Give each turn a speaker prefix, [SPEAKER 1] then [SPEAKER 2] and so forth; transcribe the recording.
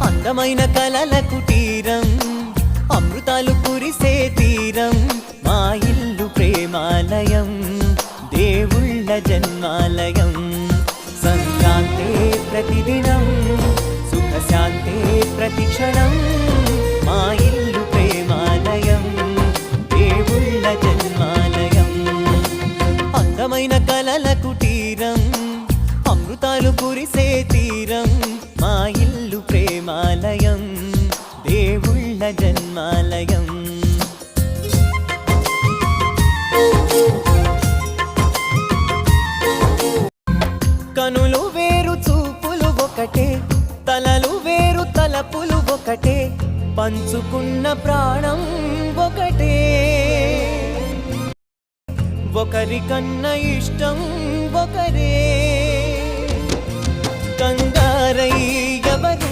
[SPEAKER 1] అందమైన కలల కుటీరం, అమృతాలు కురిసే తీరం, మా ఇల్లు ప్రేమాలయం, దేవుళ్ళ జన్మాలయం. సంక్రాంతే ప్రతిదినం, సుఖశాంతే ప్రతిక్షణం, మా ఇల్లు ప్రేమాలయం, దేవుళ్ళ జన్మాలయం. అందమైన కలల కుటీరం, అమృతాలు కురిసే తీరం, మా ఇల్లు ప్రేమాలయం, దేవుళ్ళ జన్మాలయం. కనులు వేరు చూపులు ఒకటే, తలలు వేరు తలపులు ఒకటే, పంచుకున్న ప్రాణం ఒకటే. ఒకరికన్నా ఇష్టం ఒకరే, కంగారై ఎవరు